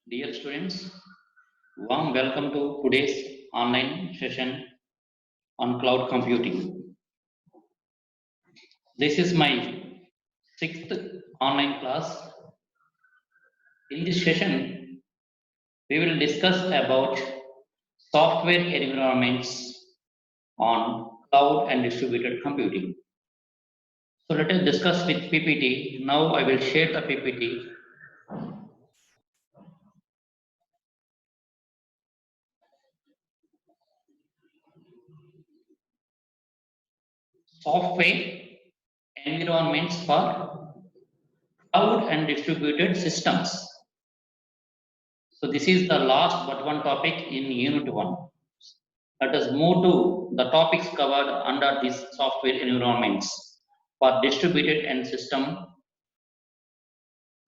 Dear students, warm welcome to today's online session on cloud computing. This is my sixth online class. In this session, we will discuss about software environments on cloud and distributed computing. So let us discuss with PPT. Now I will share the PPT. Software environments for cloud and distributed systems. So this is the last but one topic in Unit 1. Let us move to the topics covered under these software environments for distributed and system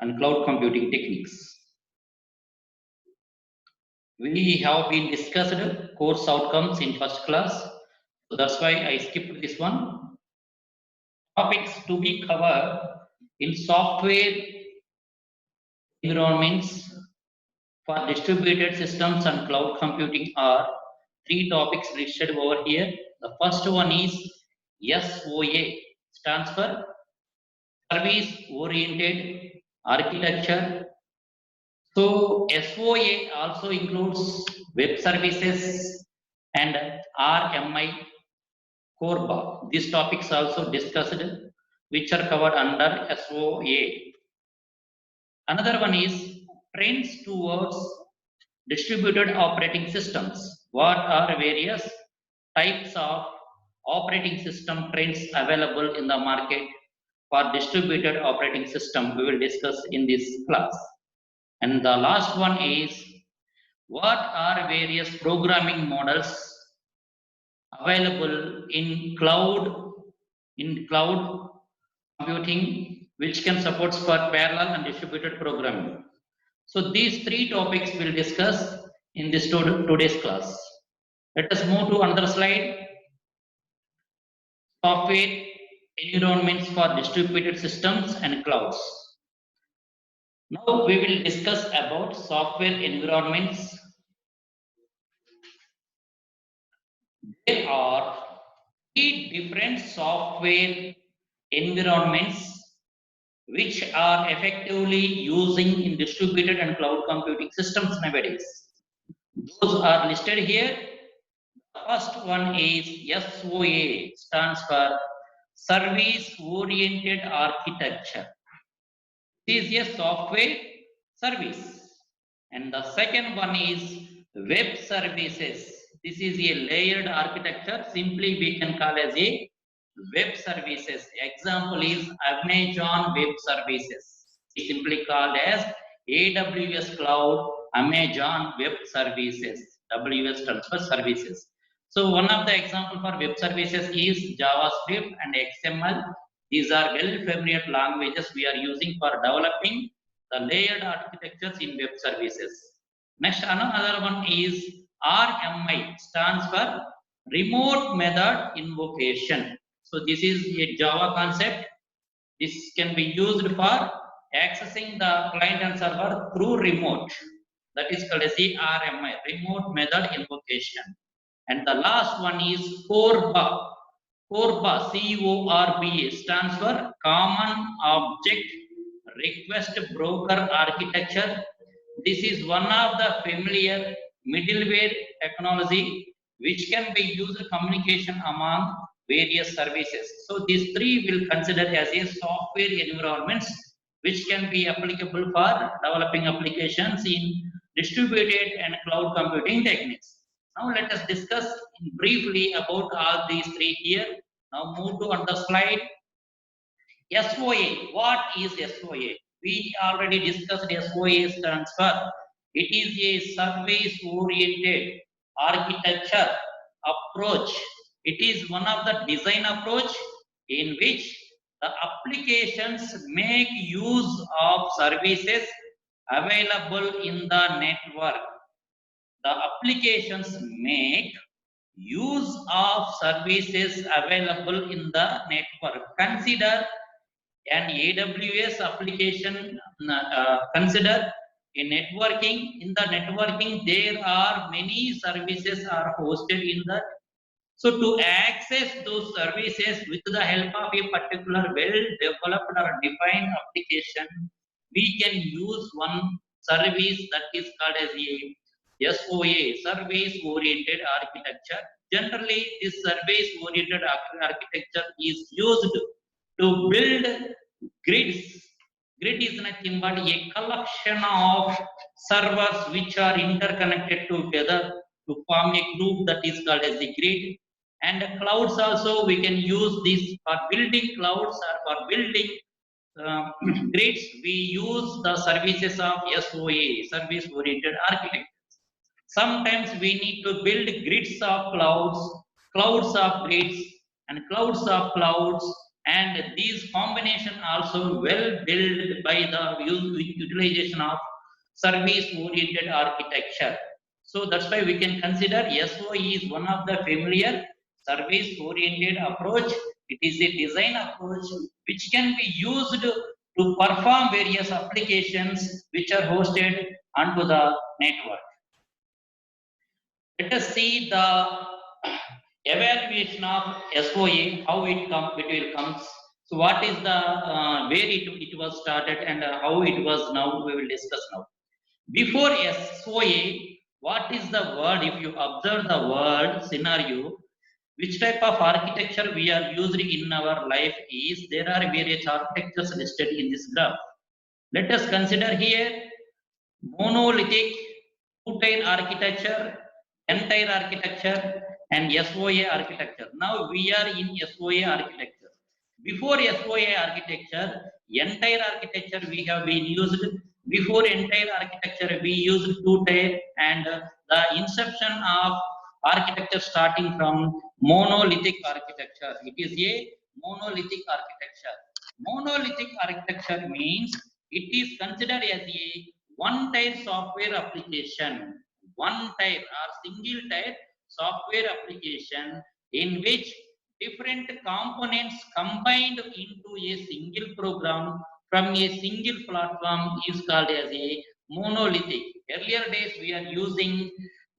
and cloud computing techniques. We have been discussed course outcomes in first class, so that's why I skipped this one. Topics to be covered in software environments for distributed systems and cloud computing are three topics listed over here. The first one is SOA, stands for Service-Oriented Architecture. So SOA also includes web services and RMI Corba. These topics also discussed, which are covered under SOA. Another one is trends towards distributed operating systems. What are various types of operating system trends available in the market for distributed operating system? We will discuss in this class. And the last one is what are various programming models available in cloud computing which can support for parallel and distributed programming. So these three topics we'll discuss in this today's class. Let us move to another slide. Software environments for distributed systems and clouds. Now we will discuss about software environments. There are three different software environments which are effectively using in distributed and cloud computing systems nowadays. Those are listed here. The first one is SOA, stands for Service-Oriented Architecture. This is a software service. And the second one is web services. This is a layered architecture. Simply we can call as a web services. Example is Amazon Web Services. It's simply called as AWS Cloud Amazon Web Services. WS stands for services. So one of the example for web services is JavaScript and XML. These are well familiar languages we are using for developing the layered architectures in web services. Next, another one is RMI, stands for Remote Method Invocation. So this is a Java concept. This can be used for accessing the client and server through remote. That is called as the RMI, Remote Method Invocation. And the last one is Corba. Corba, CORBA, stands for Common Object Request Broker Architecture. This is one of the familiar middleware technology which can be used communication among various services. So these three will consider as a software environments which can be applicable for developing applications in distributed and cloud computing techniques. Now let us discuss briefly about all these three here. Now move to another slide. SOA. What is SOA? We already discussed SOA stands for. It is a service-oriented architecture approach. It is one of the design approach in which the applications make use of services available in the network. The applications make use of services available in the network. Consider an AWS application, consider In the networking, there are many services are hosted in the. So to access those services with the help of a particular well-developed or defined application, we can use one service that is called as a SOA, Service-Oriented Architecture. Generally, this service-oriented architecture is used to build grids. Grid is nothing but a collection of servers which are interconnected together to form a group that is called as the grid. And clouds also, we can use this for building clouds or for building uh, grids. We use the services of SOA, Service Oriented Architecture. Sometimes we need to build grids of clouds, clouds of grids, and clouds of clouds, and these combination also well built by the utilization of service-oriented architecture. So that's why we can consider SOE is one of the familiar service-oriented approach. It is a design approach which can be used to perform various applications which are hosted onto the network. Let us see the evaluation of SOA, how it will comes. So what is the where it was started and how it was now we will discuss now. Before SOA, what is the word? If you observe the word scenario, which type of architecture we are using in our life is there are various architectures listed in this graph. Let us consider here monolithic two-tier architecture, n-tier architecture, and SOA architecture. Now we are in SOA architecture. Before SOA architecture, n-tier architecture we have been used. Before n-tier architecture, we used two-tier, and the inception of architecture starting from monolithic architecture. It is a monolithic architecture. Monolithic architecture means it is considered as a one tier software application, one tier or single tier software application in which different components combined into a single program from a single platform is called as a monolithic. Earlier days we are using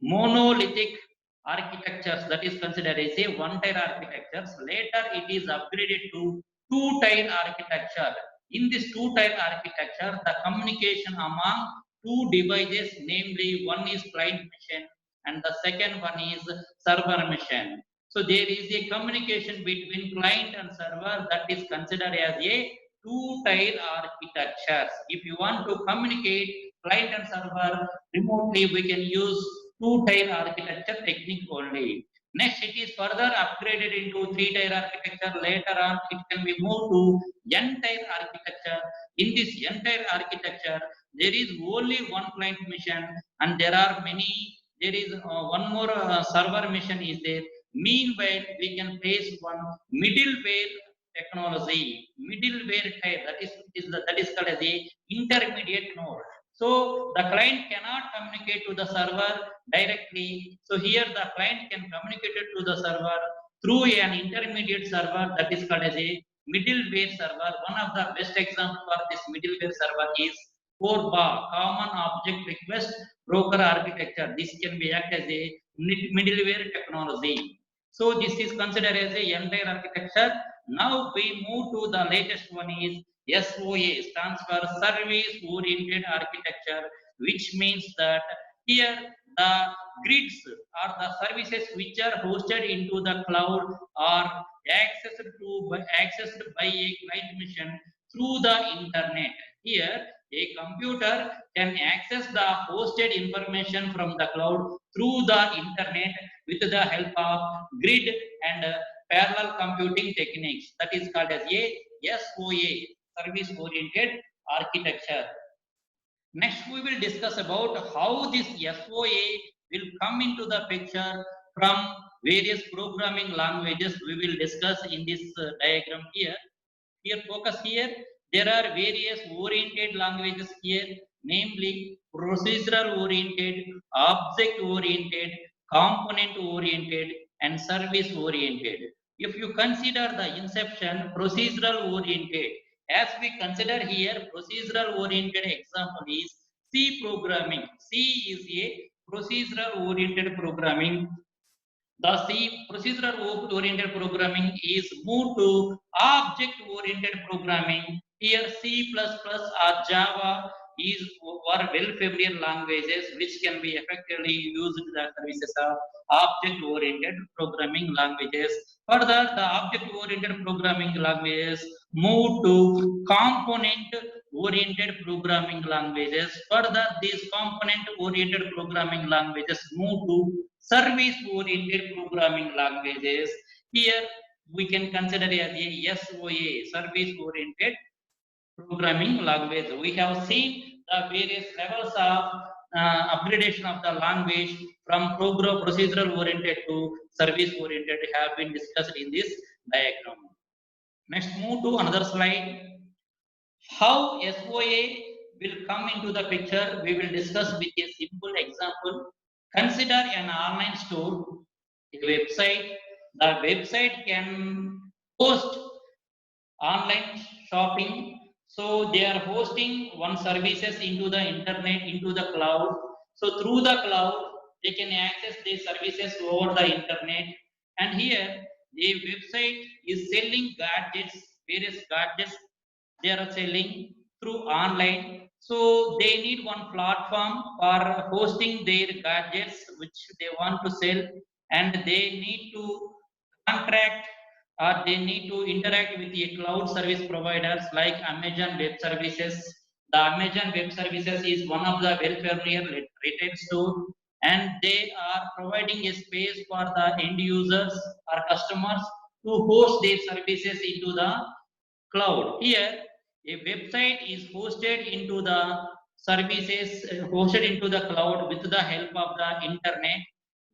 monolithic architectures, that is considered as a one tier architectures. Later it is upgraded to two tier architecture. In this two tier architecture, the communication among two devices, namely one is client machine and the second one is server machine. So there is a communication between client and server that is considered as a two tier architectures. If you want to communicate client and server remotely, we can use two tier architecture technique only. Next, it is further upgraded into three tier architecture. Later on, it can be moved to n tier architecture. In this n tier architecture, there is only one client machine, and there are many. There is one more server machine is there. Meanwhile, we can place one middleware technology, middleware tier, that is called as a intermediate node. So the client cannot communicate to the server directly. So here the client can communicate it to the server through an intermediate server that is called as a middleware server. One of the best example for this middleware server is CORBA, Common Object Request Broker Architecture. This can be act as a middleware technology. So this is considered as a entire architecture. Now we move to the latest one is SOA, stands for Service Oriented Architecture, which means that here the grids or the services which are hosted into the cloud are accessed by a client machine through the internet. Here, a computer can access the hosted information from the cloud through the internet with the help of grid and parallel computing techniques. That is called as a SOA, Service Oriented Architecture. Next, we will discuss about how this SOA will come into the picture from various programming languages. We will discuss in this diagram here. Here, focus here. There are various oriented languages here, namely procedural oriented, object oriented, component oriented, and service oriented. If you consider the inception, procedural oriented, as we consider here, procedural oriented example is C programming. C is a procedural oriented programming. The C procedural oriented programming is moved to object oriented programming. Here C++ or Java is were well familiar languages which can be effectively used in the services of object oriented programming languages. Further, the object oriented programming languages move to component oriented programming languages. Further, these component oriented programming languages move to service oriented programming languages. Here we can consider as a SOA, service oriented programming language. We have seen the various levels of upgradation of the language from procedural oriented to service oriented have been discussed in this diagram. Next, move to another slide. How SOA will come into the picture, we will discuss with a simple example. Consider an online store, a website. The website can host online shopping. So they are hosting one services into the internet, into the cloud. So through the cloud, they can access these services over the internet. And here, the website is selling gadgets, various gadgets they are selling through online. So they need one platform for hosting their gadgets which they want to sell, and they need to contract or they need to interact with a cloud service providers like Amazon Web Services. The Amazon Web Services is one of the well familiar retail store, and they are providing a space for the end users or customers to host their services into the cloud. Here, a website is hosted into the services, hosted into the cloud with the help of the internet.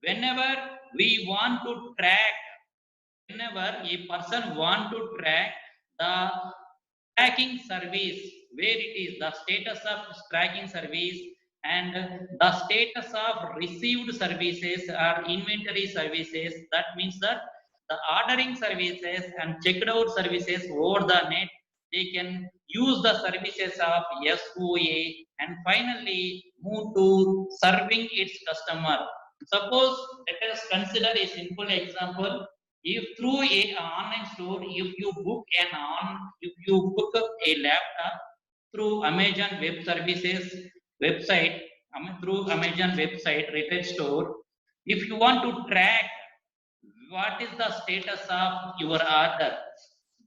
Whenever we want to track, whenever a person want to track the tracking service, where it is the status of tracking service and the status of received services or inventory services, that means that the ordering services and checked out services over the net, they can use the services of SOA and finally move to serving its customer. Suppose let us consider a simple example. If through a online store, if you book a laptop through Amazon Web Services website, through Amazon website retail store, if you want to track what is the status of your order,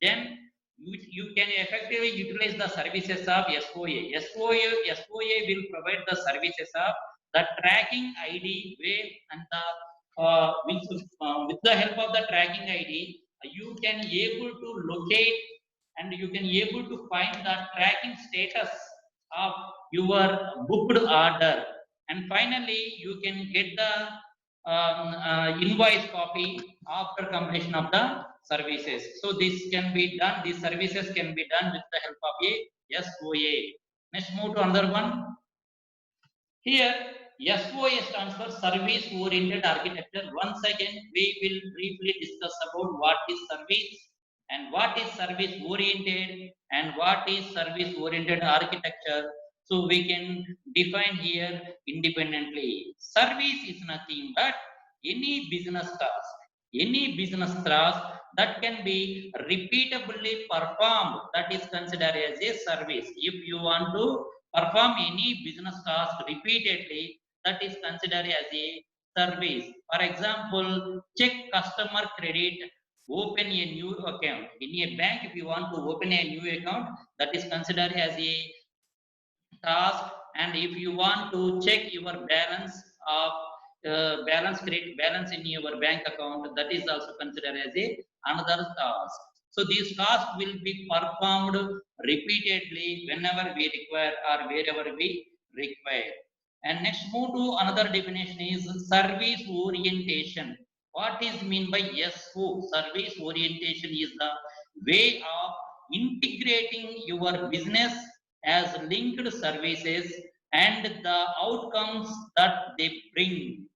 then you can effectively utilize the services of SOA. SOA will provide the services of the tracking ID way, and the with the help of the tracking ID, you can able to locate and you can able to find the tracking status of your booked order, and finally you can get the invoice copy after completion of the services. So this can be done, these services can be done with the help of a SOA. Let's move to another one. Here, SOA stands for Service Oriented Architecture. Once again, we will briefly discuss about what is service and what is service oriented and what is service oriented architecture. So we can define here independently. Service is nothing but any business task that can be repeatably performed, that is considered as a service. If you want to perform any business task repeatedly, that is considered as a service. For example, check customer credit, open a new account. In a bank, if you want to open a new account, that is considered as a task. And if you want to check your balance of balance in your bank account, that is also considered as a another task. So these tasks will be performed repeatedly whenever we require or wherever we require. And next, move to another definition is service orientation. What is mean by SO? Service orientation is the way of integrating your business as linked services and the outcomes that they bring.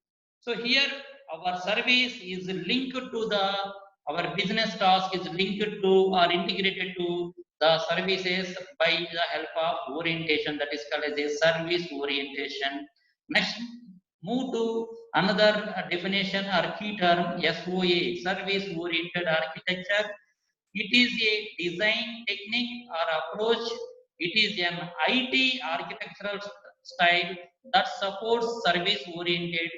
So here our service is linked to the our business task is linked to or integrated to the services by the help of orientation, that is called as a service orientation. Next, move to another definition or key term, SOA, service oriented architecture. It is a design technique or approach. It is an IT architectural style that supports service oriented.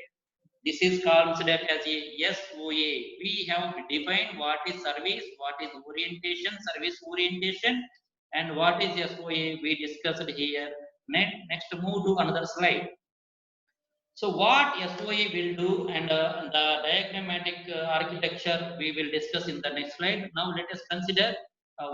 This is considered as a SOA. We have defined what is service, what is orientation, service orientation, and what is SOA. We discussed here. Next, move to another slide. So what SOA will do, and the diagrammatic architecture we will discuss in the next slide. Now let us consider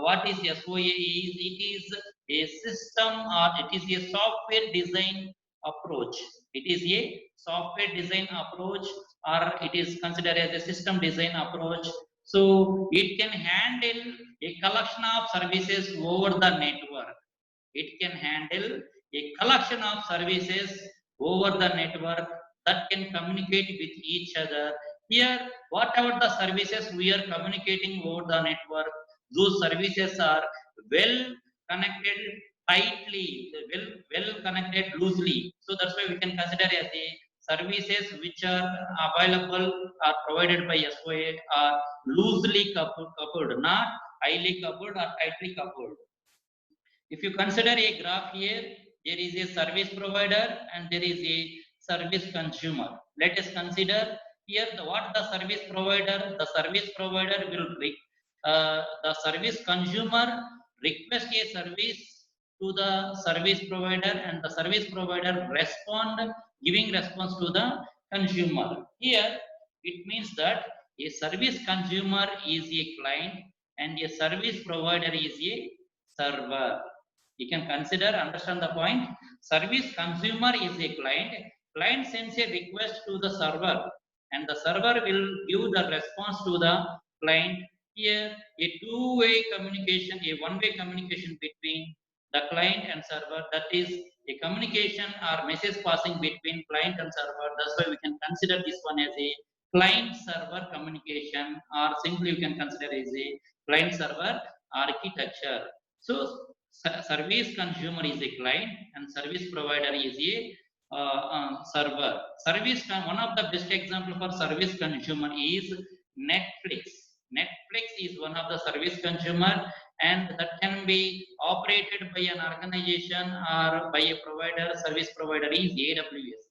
what is SOA is. It is a system, or it is a software design approach. It is a software design approach, or it is considered as a system design approach. So it can handle a collection of services over the network. It can handle a collection of services over the network that can communicate with each other. Here, whatever the services we are communicating over the network, those services are well connected tightly, well connected loosely. So that's why we can consider as a services which are available or provided by SOA are loosely coupled, not highly coupled or tightly coupled. If you consider a graph here, there is a service provider and there is a service consumer. Let us consider here what the service provider. The service provider will the service consumer request a service to the service provider, and the service provider respond, giving response to the consumer. Here it means that a service consumer is a client and a service provider is a server. You can consider, understand the point. Service consumer is a client. Client sends a request to the server, and the server will give the response to the client. Here, a two-way communication, a one-way communication between the client and server. That is a communication or message passing between client and server. That's why we can consider this one as a client-server communication, or simply we can consider as a client-server architecture. So service consumer is a client and service provider is a server. One of the best example for service consumer is Netflix. Netflix is one of the service consumer, and that can be operated by an organization or by a provider. Service provider is AWS.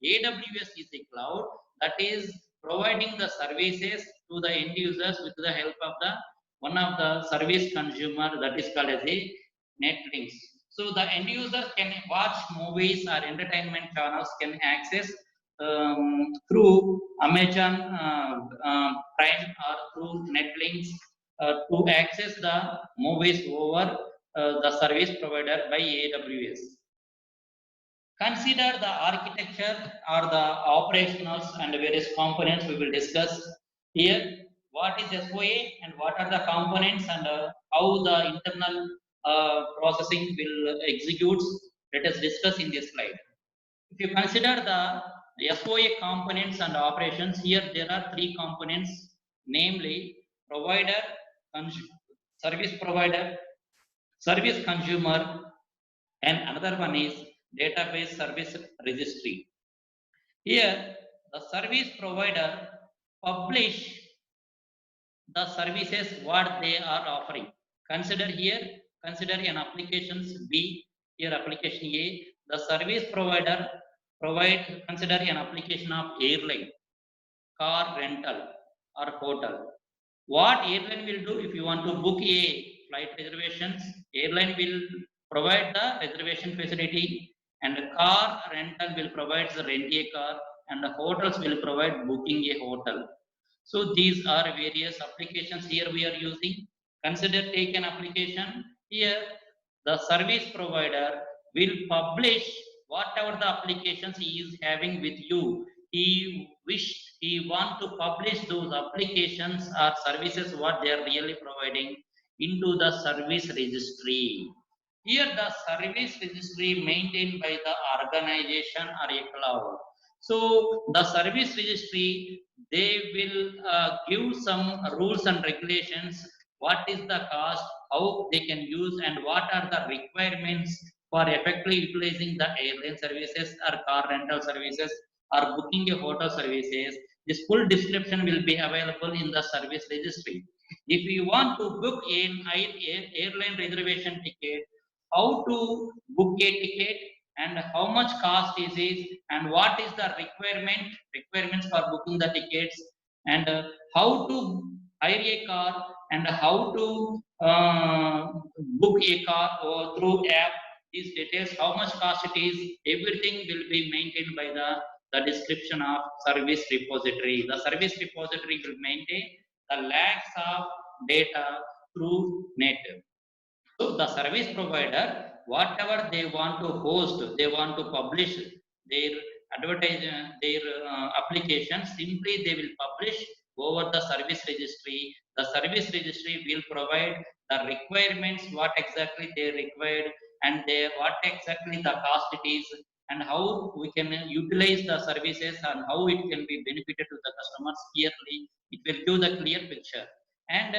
AWS is a cloud that is providing the services to the end users with the help of the one of the service consumer, that is called as a Netflix. So the end users can watch movies or entertainment channels, can access through Amazon Prime or through Netflix to access the movies over the service provider by AWS. Consider the architecture or the operationals and various components we will discuss here. What is SOA and what are the components, and how the internal processing will execute. Let us discuss in this slide. If you consider the SOA components and operations, here there are three components, namely provider, service provider, service consumer, and another one is database service registry. Here, the service provider publish the services what they are offering. Consider here, consider an applications B, here application A. The service provider consider an application of airline, car rental, or hotel. What airline will do, if you want to book a flight reservations, airline will provide the reservation facility, and the car rental will provide the rent a car, and the hotels will provide booking a hotel. So these are various applications here we are using. Consider, take an application. Here the service provider will publish whatever the applications he is having with you. He want to publish those applications or services what they are really providing into the service registry. Here the service registry maintained by the organization or a cloud. So the service registry, they will give some rules and regulations what is the cost, how they can use, and what are the requirements for effectively utilizing the airline services or car rental services or booking a hotel services. This full description will be available in the service registry. If you want to book an airline reservation ticket, how to book a ticket and how much cost is it and what is the requirements for booking the tickets and how to hire a car and how to book a car or through app, these details, how much cost it is, everything will be maintained by the description of service repository. The service repository will maintain the lakhs of data through native. So the service provider, whatever they want to host, they want to publish their their application, simply they will publish over the service registry. The service registry will provide the requirements, what exactly they required, and what exactly the cost it is, and how we can utilize the services and how it can be benefited to the customers clearly. It will give the clear picture. And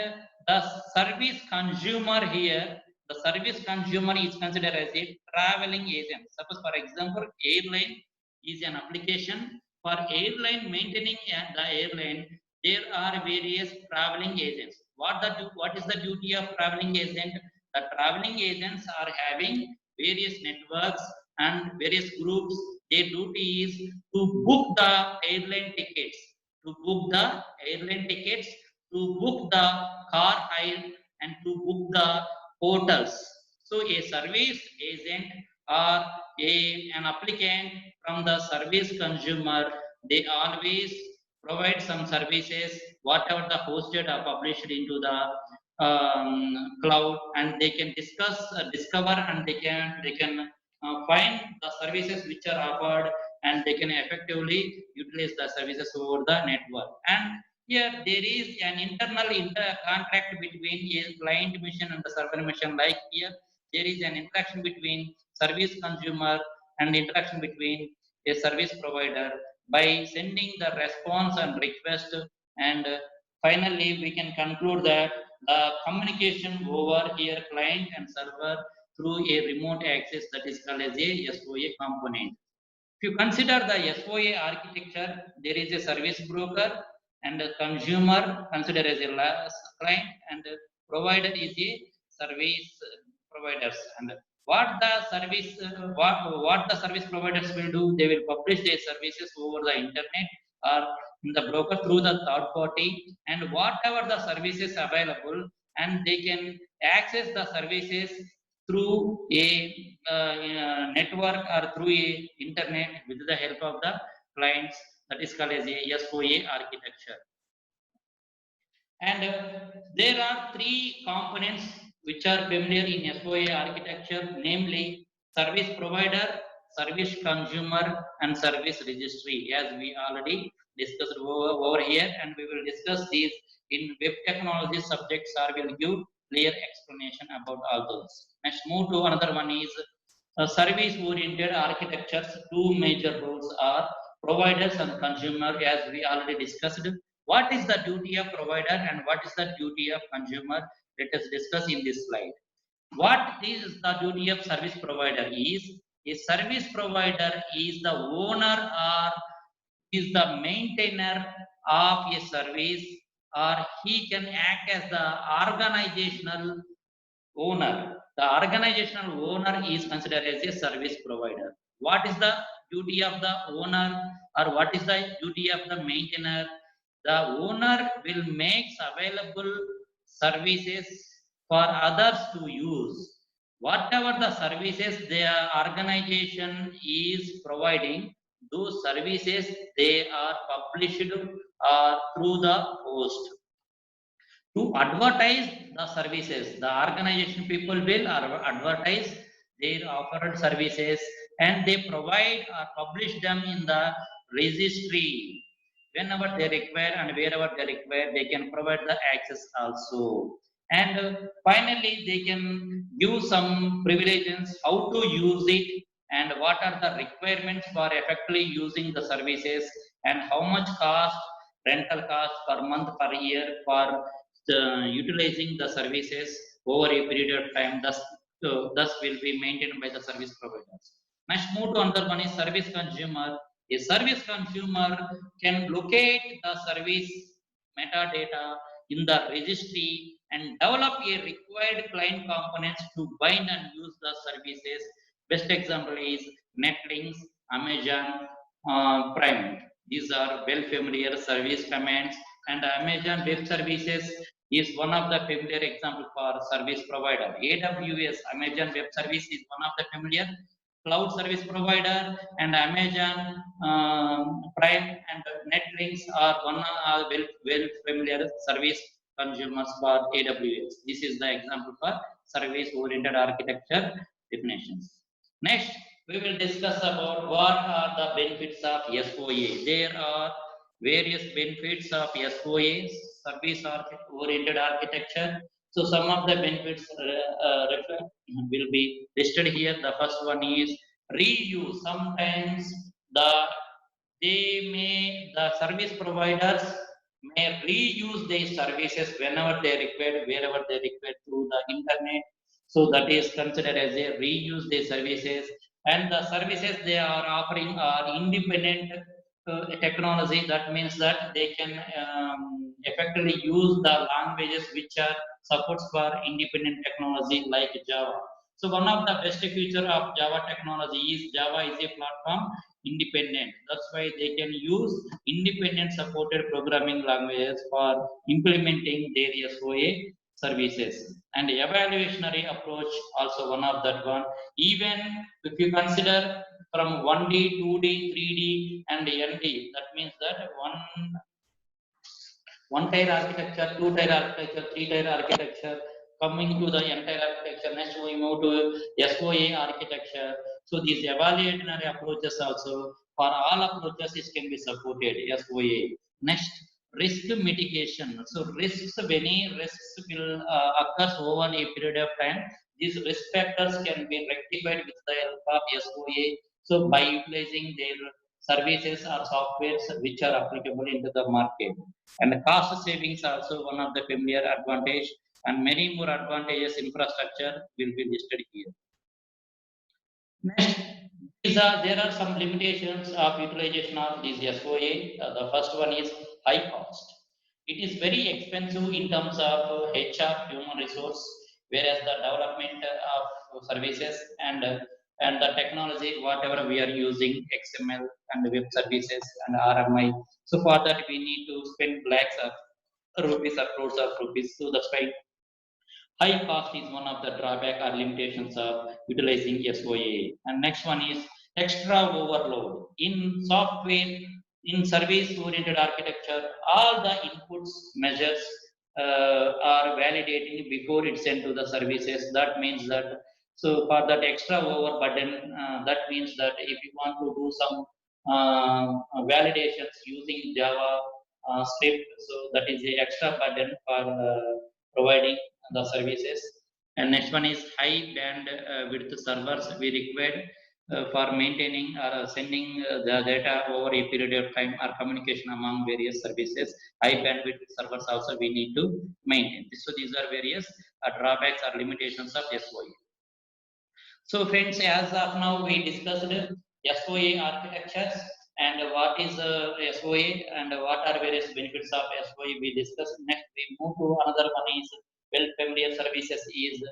the service consumer here, the service consumer is considered as a traveling agent. Suppose, for example, airline is an application for airline maintaining the airline. There are various traveling agents. What is the duty of traveling agent? The traveling agents are having various networks and various groups. Their duty is to book the airline tickets, to book the airline tickets, to book the car hire, and to book the hotels. So a service agent or an applicant from the service consumer, they always provide some services, whatever the hosted or published into the cloud, and they can discover, and they can find the services which are offered, and they can effectively utilize the services over the network. And here there is an internal contract between a client mission and the server mission. Like here, there is an interaction between service consumer and interaction between a service provider by sending the response and request. And finally, we can conclude that the communication over here client and server through a remote access, that is called as a SOA component. If you consider the SOA architecture, there is a service broker and a consumer considered as a client, and a provider is a service providers. And what the service providers will do, they will publish their services over the internet or in the broker through the third party, and whatever the services available, and they can access the services through a network or through a internet with the help of the clients, that is called as a SOA architecture. And there are three components which are familiar in SOA architecture, namely service provider, service consumer, and service registry, as we already discussed over here, and we will discuss these in web technology subjects, or will give clear explanation about all those. Let's move to another one is service-oriented architectures. Two major roles are providers and consumer, as we already discussed. What is the duty of provider and what is the duty of consumer? Let us discuss in this slide. What is the duty of service provider is, a service provider is the owner or is the maintainer of a service, or he can act as the organizational owner. The organizational owner is considered as a service provider. What is the duty of the owner, or what is the duty of the maintainer? The owner will make available services for others to use. Whatever the services the organization is providing, those services they are published through the host. To advertise the services, the organization people will advertise their offered services, and they provide or publish them in the registry. Whenever they require and wherever they require, they can provide the access also. And finally, they can give some privileges, how to use it, and what are the requirements for effectively using the services, and how much cost, rental cost per month, per year, for utilizing the services over a period of time, thus will be maintained by the service providers. Next, move to another one is service consumer. A service consumer can locate the service metadata in the registry and develop a required client components to bind and use the services. Best example is Netflix, Amazon, Prime. These are well familiar service commands, and Amazon Web Services is one of the familiar example for service provider. AWS, Amazon Web Service, is one of the familiar cloud service provider, and Amazon Prime and Netflix are one well familiar service consumers for AWS. This is the example for service oriented architecture definitions. Next, we will discuss about what are the benefits of SOA. There are various benefits of SOA, service oriented architecture. So some of the benefits will be listed here. The first one is reuse. Sometimes the service providers may reuse their services whenever they require, wherever they require through the internet. So that is considered as a reuse their services, and the services they are offering are independent technology. That means that they can effectively use the languages which are supports for independent technology like Java. So one of the best feature of Java technology is Java is a platform independent. That's why they can use independent supported programming languages for implementing their SOA services. And evaluationary approach also one of that one. Even if you consider from 1D, 2D, 3D, and ND, that means that one tier architecture, two tier architecture, three tier architecture, coming to the entire architecture. Next, we move to SOA architecture. So these evaluationary approaches also, for all approaches, it can be supported SOA. Next, risk mitigation. So risks, many risks will occur over a period of time. These risk factors can be rectified with the help of SOA. So by utilizing their services or softwares which are applicable into the market. And the cost savings also one of the familiar advantage, and many more advantages infrastructure will be listed here. Next, there are some limitations of utilization of this SOA. The first one is high cost. It is very expensive in terms of HR, human resource, whereas the development of services and the technology, whatever we are using, XML and web services and RMI. So for that, we need to spend lakhs of rupees or crores of rupees. So that's why high cost is one of the drawback or limitations of utilizing SOA. And next one is extra overload. In software, in service-oriented architecture, all the inputs measures are validating before it's sent to the services. That means that, so for that extra overburden, that means that if you want to do some validations using Java script, so that is the extra burden for providing the services. And next one is high band width servers we require for maintaining or sending the data over a period of time or communication among various services. High bandwidth servers also we need to maintain. So these are various drawbacks or limitations of SOA. So friends, as of now we discussed SOA architectures and what is SOA and what are various benefits of SOA we discussed. Next we move to another one is well familiar services is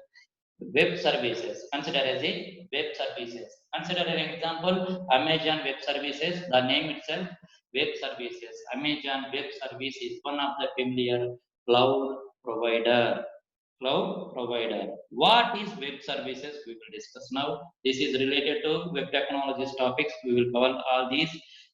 web services. Consider as a web services. Consider an example Amazon Web Services. The name itself web services. Amazon Web Service is one of the familiar cloud provider. Cloud provider. What is web services? We will discuss now. This is related to web technologies topics. We will cover all these.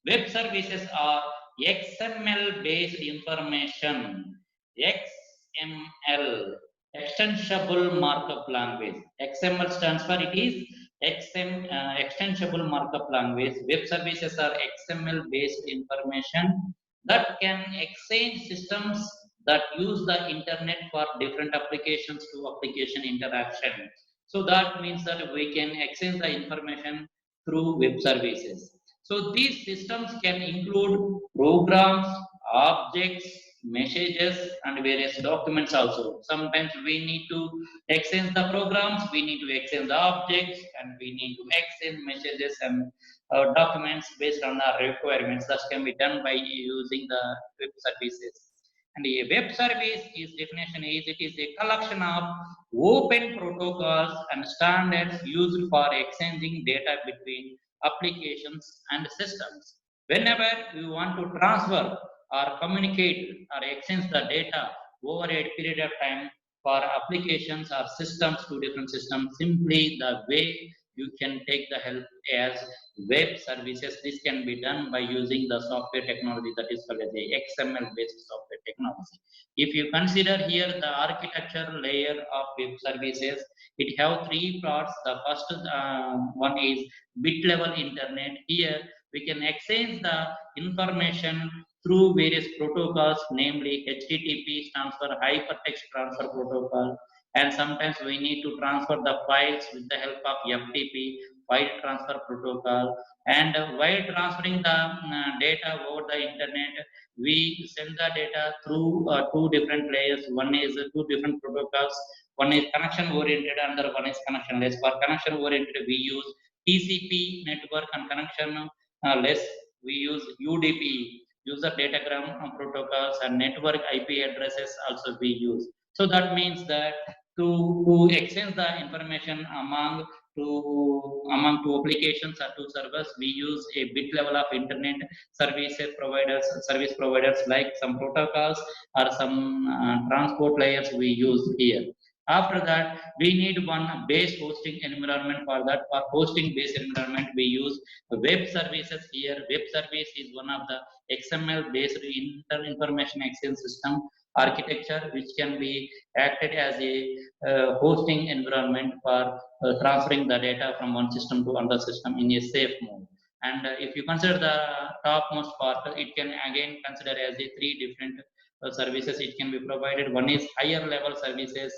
Web services are XML based information. XML, extensible markup language. XML stands for it is extensible markup language. Web services are XML based information that can exchange systems that use the internet for different applications to application interaction. So that means that we can exchange the information through web services. So these systems can include programs, objects, messages and various documents also. Sometimes we need to exchange the programs, we need to exchange the objects, and we need to exchange messages and documents based on our requirements. That can be done by using the web services. And a web service is definition is it is a collection of open protocols and standards used for exchanging data between applications and systems. Whenever we want to transfer or communicate or exchange the data over a period of time for applications or systems to different systems, simply the way you can take the help as web services. This can be done by using the software technology that is called as a XML based software technology. If you consider here the architecture layer of web services, it have three parts. The first one is bit level internet. Here we can exchange the information through various protocols, namely HTTP stands for Hypertext Transfer Protocol, and sometimes we need to transfer the files with the help of FTP, File Transfer Protocol. And while transferring the data over the internet, we send the data through two different layers. One is two different protocols. One is connection oriented, another one is connectionless. For connection oriented, we use TCP network, and connection less we use UDP, user datagram protocols, and network IP addresses also we use. So that means that to exchange the information among two applications or two servers, we use a bit level of internet service providers like some protocols or some transport layers we use here. After that, we need one base hosting environment. For that, for hosting base environment, we use web services here. Web service is one of the XML based information exchange system architecture, which can be acted as a hosting environment for transferring the data from one system to another system in a safe mode. And if you consider the topmost part, it can again consider as a three different services it can be provided. One is higher level services.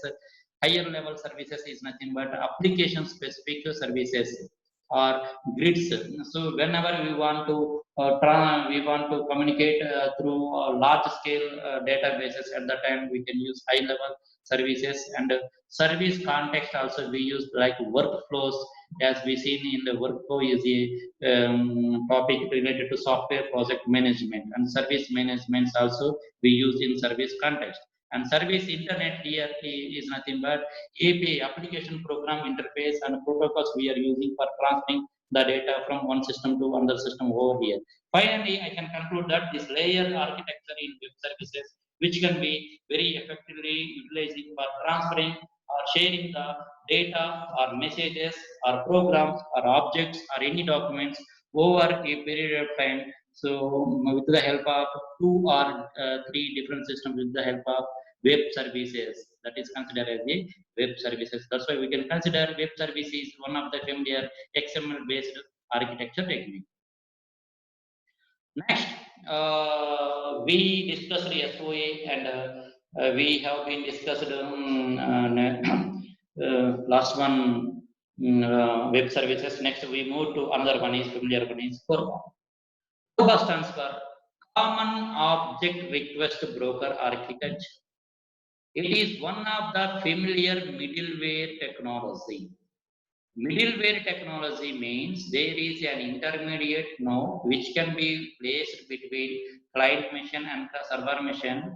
Higher level services is nothing but application specific services or grids. So whenever we want to communicate through large scale databases, at the time we can use high level services. And service context also we use like workflows, as we seen in the workflow is a topic related to software project management, and service management also we use in service context. And service internet here is nothing but API, application program interface, and protocols we are using for transferring the data from one system to another system over here. Finally, I can conclude that this layer architecture in web services, which can be very effectively utilizing for transferring or sharing the data or messages or programs or objects or any documents over a period of time. So with the help of two or three different systems, with the help of web services, that is considered as a web services. That's why we can consider web services one of the familiar XML based architecture technique. Next, we discussed SOA, and we have been discussed last one web services. Next, we move to another one is familiar one is CORBA. CORBA stands for Common Object Request Broker Architecture. It is one of the familiar middleware technology. Middleware technology means there is an intermediate node which can be placed between client machine and the server machine.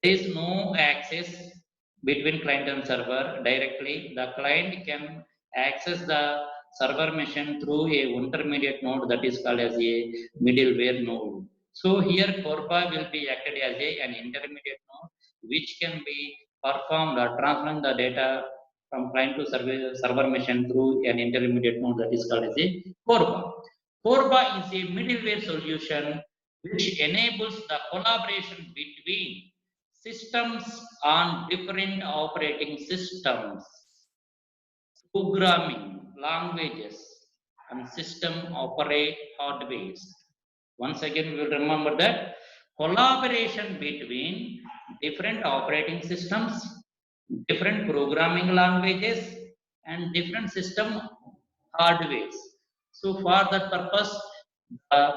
There is no access between client and server directly. The client can access the server machine through a intermediate node that is called as a middleware node. So here Corba will be acted as an intermediate node which can be performed or transferring the data from client to server machine through an intermediate node that is called as a Corba. Corba is a middleware solution which enables the collaboration between systems on different operating systems, programming languages, and system operate hardwares. Once again, we will remember that collaboration between different operating systems, different programming languages, and different system hardwares. So for that purpose,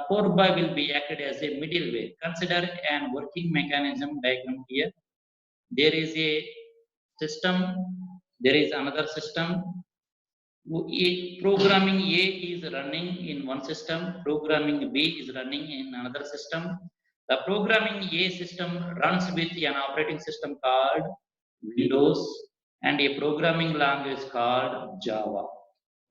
Core by will be acted as a middleware. Consider an working mechanism diagram here. There is a system, there is another system. Programming A is running in one system, programming B is running in another system. The programming A system runs with an operating system called Windows and a programming language called Java.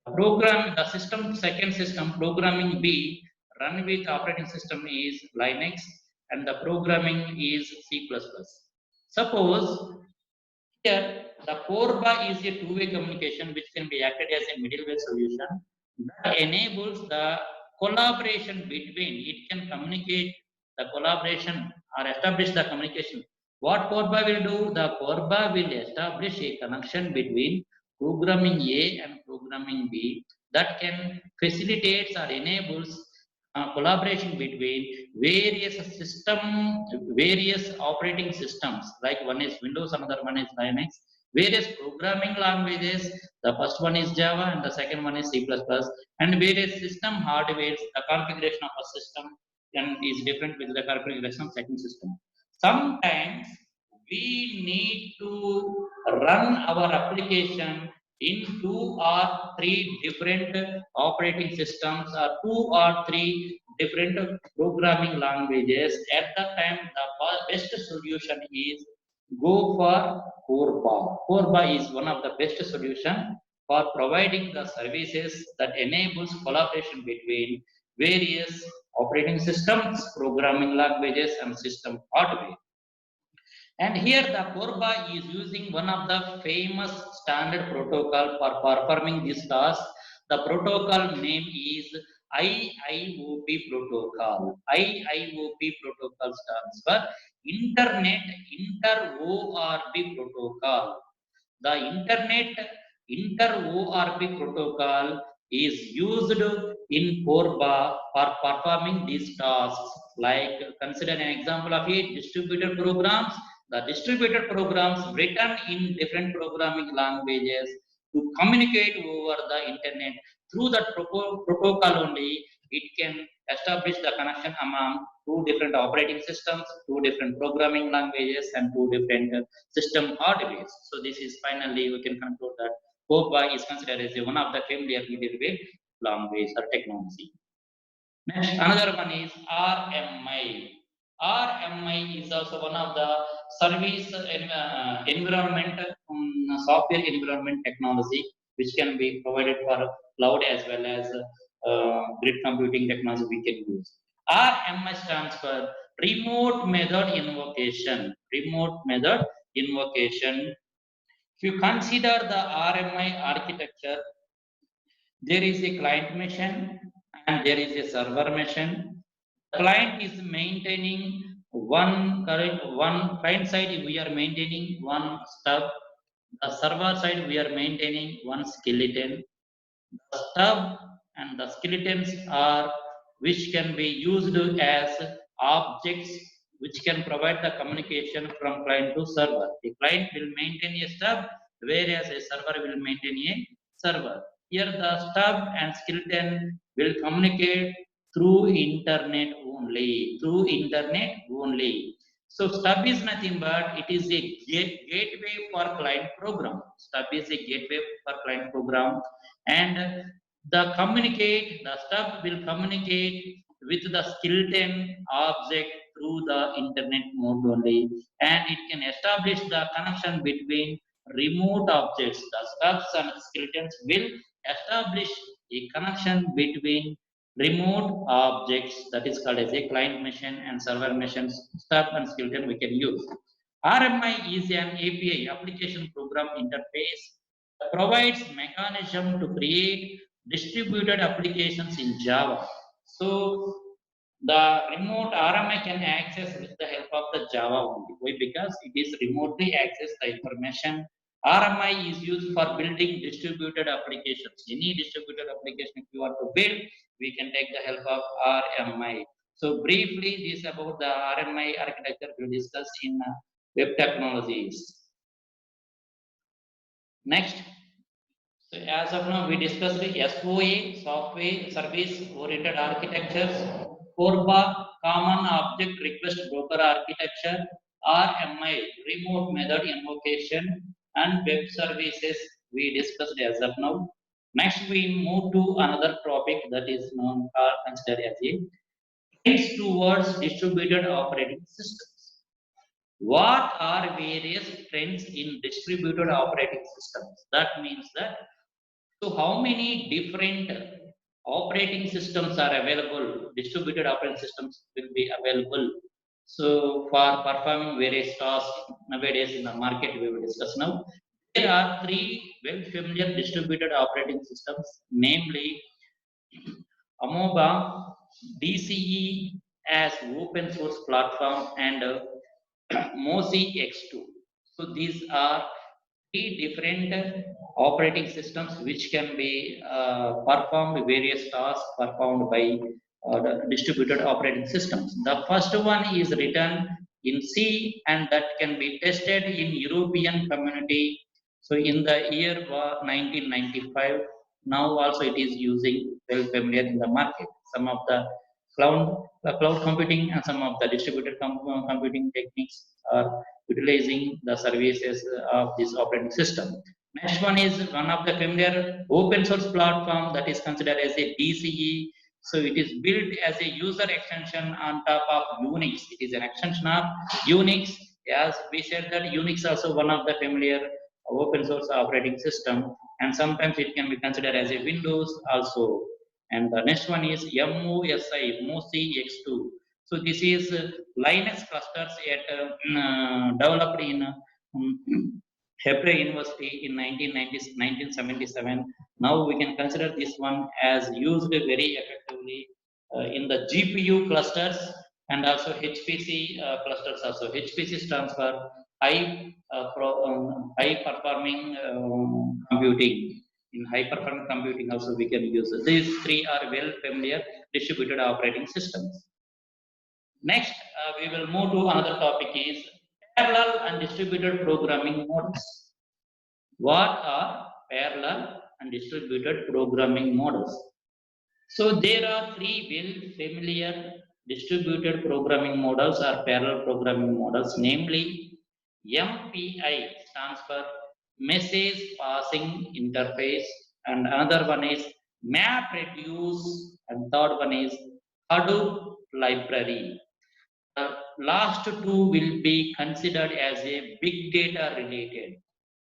The system, second system, programming B, run with operating system is Linux and the programming is C++. Suppose here, the core by is a two-way communication which can be acted as a middleware solution that enables the collaboration between, it can communicate the collaboration or establish the communication. What core by will do? The core by will establish a connection between programming A and programming B that can facilitate or enables collaboration between various operating systems, like one is Windows, another one is Linux, various programming languages, the first one is Java and the second one is C++, and various system hardware, the configuration of a system and is different with the configuration of second system. Sometimes we need to run our application in two or three different operating systems or two or three different programming languages. At that time, the best solution is go for Corba. Corba is one of the best solution for providing the services that enables collaboration between various operating systems, programming languages, and system hardware. And here the Corba is using one of the famous standard protocol for performing this task. The protocol name is IIOP protocol. IIOP protocol stands for Internet Inter-ORB protocol. The Internet Inter-ORB protocol is used in Corba for performing these tasks. Like consider an example of a distributed programs. The distributed programs written in different programming languages to communicate over the internet. Through that protocol only, it can establish the connection among two different operating systems, two different programming languages, and two different system hardware. So this is finally we can conclude that COBA is considered as one of the familiar middleware language or technology. Next, another one is RMI. RMI is also one of the service environment, software environment technology, which can be provided for cloud as well as grid computing technology we can use. RMI stands for Remote Method Invocation. Remote Method Invocation. If you consider the RMI architecture, there is a client machine and there is a server machine. The client is maintaining one client side, we are maintaining one stub. The server side, we are maintaining one skeleton. The stub and the skeletons are which can be used as objects which can provide the communication from client to server. The client will maintain a stub, whereas a server will maintain a server. Here the stub and skeleton will communicate through internet only. Through internet only. So stub is nothing but it is a gateway for client program. Stub is a gateway for client program, and the stub will communicate with the skeleton object through the internet mode only, and it can establish the connection between remote objects. The stubs and skeletons will establish a connection between remote objects, that is called as a client machine and server machines. Stub and skeleton we can use. RMI is an API, application program interface, that provides mechanism to create distributed applications in Java. So the remote RMI can access with the help of the Java only. Why? Because it is remotely access the information. RMI is used for building distributed applications. Any distributed application if you want to build, we can take the help of RMI. So briefly, this about the RMI architecture we discuss in web technologies. Next, So as of now, we discussed the SOA, software service oriented architectures, CORBA, common object request broker architecture, RMI, remote method invocation, and web services we discussed as of now. Next, we move to another topic that is known or considered as a trends towards distributed operating systems. What are various trends in distributed operating systems? That means that so how many different operating systems are available? Distributed operating systems will be available. So for performing various tasks nowadays in the market, we will discuss now. There are three well familiar distributed operating systems, namely Amoeba, DCE as open source platform, and Mosi X2. So these are three different operating systems which can be performed various tasks performed by the distributed operating systems. The first one is written in C and that can be tested in European community. So in the year 1995, now also it is using well familiar in the market. Some of the cloud computing and some of the distributed computing techniques are utilizing the services of this operating system. Next one is one of the familiar open source platform that is considered as a DCE. So it is built as a user extension on top of Unix. It is an extension of Unix. As we said that Unix also one of the familiar open source operating system, and sometimes it can be considered as a Windows also. And the next one is MOSI X2. So this is Linux clusters developed in Hebrew University in 1977. Now we can consider this one as used very effectively in the GPU clusters and also HPC clusters. Also, HPC stands for high performing computing. In high performance computing, also we can use these three are well familiar distributed operating systems. Next, we will move to another topic is parallel and distributed programming models. What are parallel and distributed programming models? So there are three well familiar distributed programming models or parallel programming models, namely MPI stands for Message Passing Interface, and another one is MapReduce, and third one is Hadoop Library. The last two will be considered as a big data related.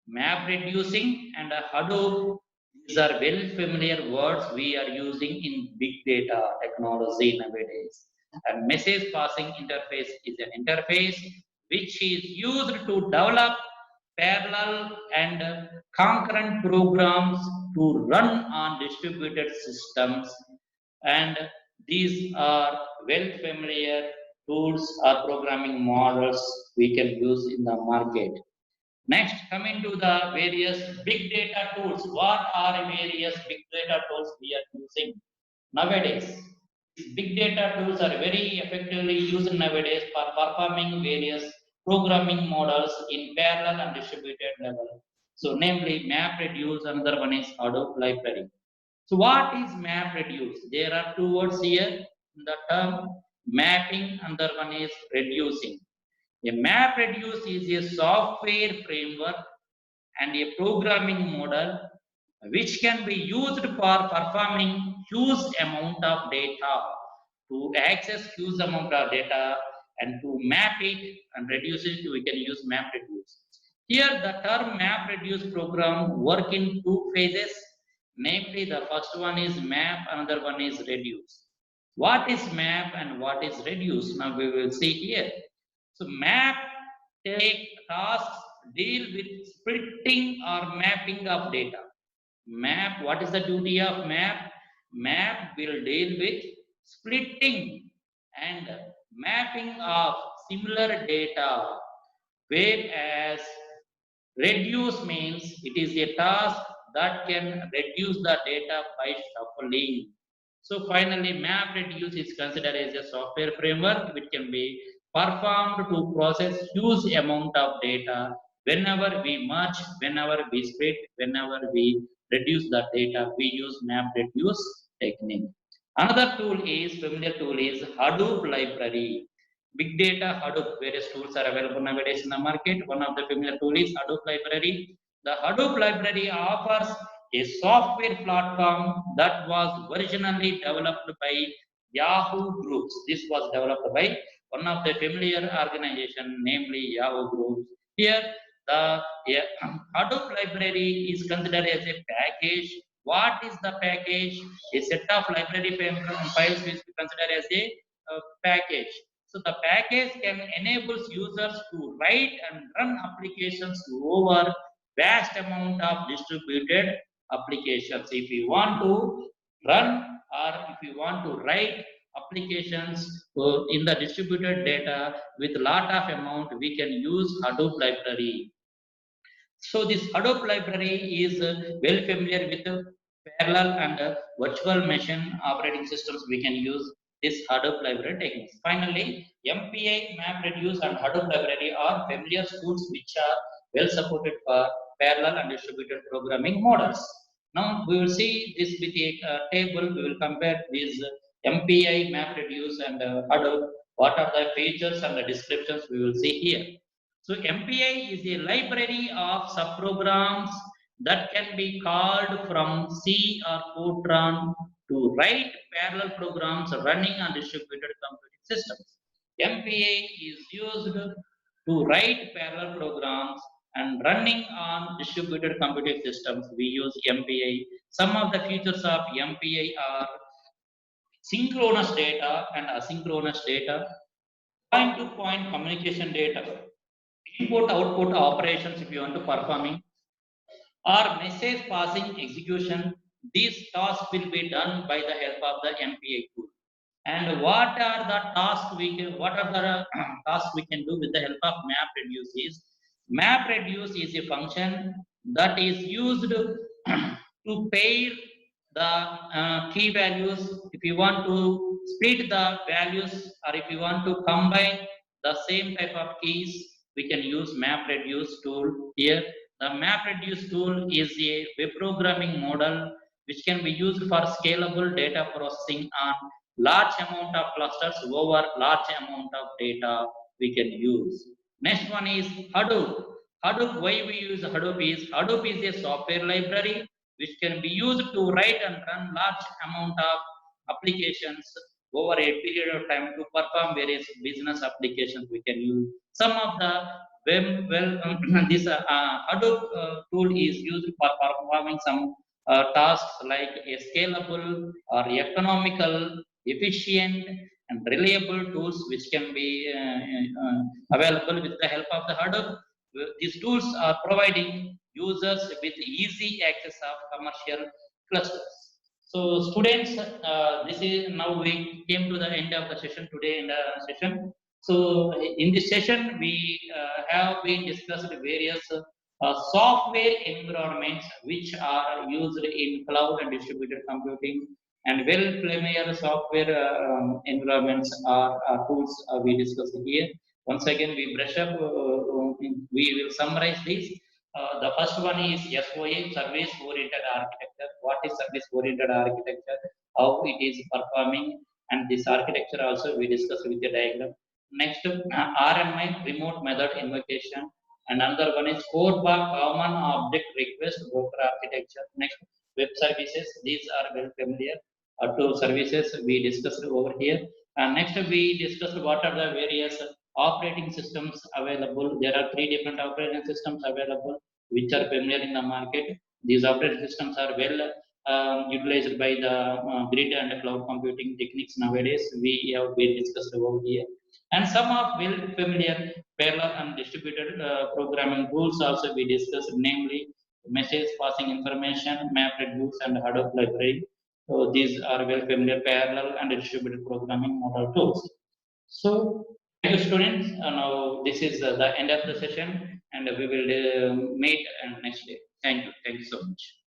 Map reducing and Hadoop, these are well familiar words we are using in big data technology nowadays. And message passing interface is an interface which is used to develop parallel and concurrent programs to run on distributed systems, and these are well familiar tools or programming models we can use in the market. Next, coming to the various big data tools. What are various big data tools we are using nowadays? Big data tools are very effectively used nowadays for performing various programming models in parallel and distributed level. So, namely MapReduce, another one is Hadoop library. So, what is MapReduce? There are two words here. The term mapping, another one is reducing. A MapReduce is a software framework and a programming model which can be used for performing huge amount of data, to access huge amount of data and to map it and reduce it. We can use MapReduce. Here the term MapReduce program work in two phases, namely the first one is map, another one is reduce. What is map and what is reduce? Now we will see here. So map take tasks deal with splitting or mapping of data. Map, what is the duty of map? Map will deal with splitting and mapping of similar data, whereas reduce means it is a task that can reduce the data by shuffling. So finally, map reduce is considered as a software framework which can be performed to process huge amount of data whenever we merge, whenever we split, whenever we reduce the data. We use MapReduce technique. Another familiar tool is Hadoop library. Big data Hadoop, various tools are available nowadays in the market. One of the familiar tool is Hadoop library. The Hadoop library offers a software platform that was originally developed by Yahoo Groups. This was developed by one of the familiar organization, namely Yahoo Groups. Here, the Hadoop library is considered as a package. What is the package? A set of library files which we consider as a package. So the package can enable users to write and run applications over vast amount of distributed applications. If you want to run or if you want to write applications in the distributed data with lot of amount, we can use Hadoop library. So this Hadoop library is well familiar with parallel and virtual machine operating systems. We can use this Hadoop library techniques. Finally, MPI, MapReduce, and Hadoop library are familiar tools which are well supported for parallel and distributed programming models. Now we will see this with a table. We will compare these MPI, MapReduce, and Hadoop. What are the features and the descriptions we will see here. So MPI is a library of subprograms that can be called from C or Fortran to write parallel programs running on distributed computing systems. MPI is used to write parallel programs and running on distributed computing systems. We use MPI. Some of the features of MPI are synchronous data and asynchronous data, point-to-point communication data, input output operations if you want to performing, or message passing execution. These tasks will be done by the help of the MPI tool. And what are the tasks we can, what are the tasks we can do with the help of MapReduce is, MapReduce is a function that is used to pair the key values. If you want to split the values or if you want to combine the same type of keys, we can use MapReduce tool here. The MapReduce tool is a web programming model which can be used for scalable data processing on large amount of clusters over large amount of data we can use. Next one is Hadoop. Hadoop, why we use Hadoop is a software library which can be used to write and run large amount of applications over a period of time to perform various business applications. We can use some of the this Hadoop tool is used for performing some tasks like a scalable or economical, efficient, and reliable tools which can be available with the help of the Hadoop. These tools are providing users with easy access of commercial clusters. So students, this is now we came to the end of the session today in the session. So in this session, we have been discussed various software environments which are used in cloud and distributed computing, and well familiar software environments are tools we discussed here. Once again, we brush up. We will summarize these. The first one is SOA, Service-Oriented Architecture. What is Service-Oriented Architecture? How it is performing, and this architecture also we discussed with the diagram. Next, RMI, Remote Method Invocation. And another one is Core Bar, Common Object Request Broker Architecture. Next, web services. These are well familiar. To services we discussed over here. And next, we discussed what are the various operating systems available. There are 3 different operating systems available which are familiar in the market. These operating systems are well utilized by the grid and cloud computing techniques nowadays. We have been discussed over here. And some of well familiar parallel and distributed programming tools also we discussed, namely message passing information, MapReduce, and Hadoop library. So these are well familiar parallel and distributed programming model tools. So thank you, students. Now this is the end of the session, and we will meet next day. Thank you. Thank you so much.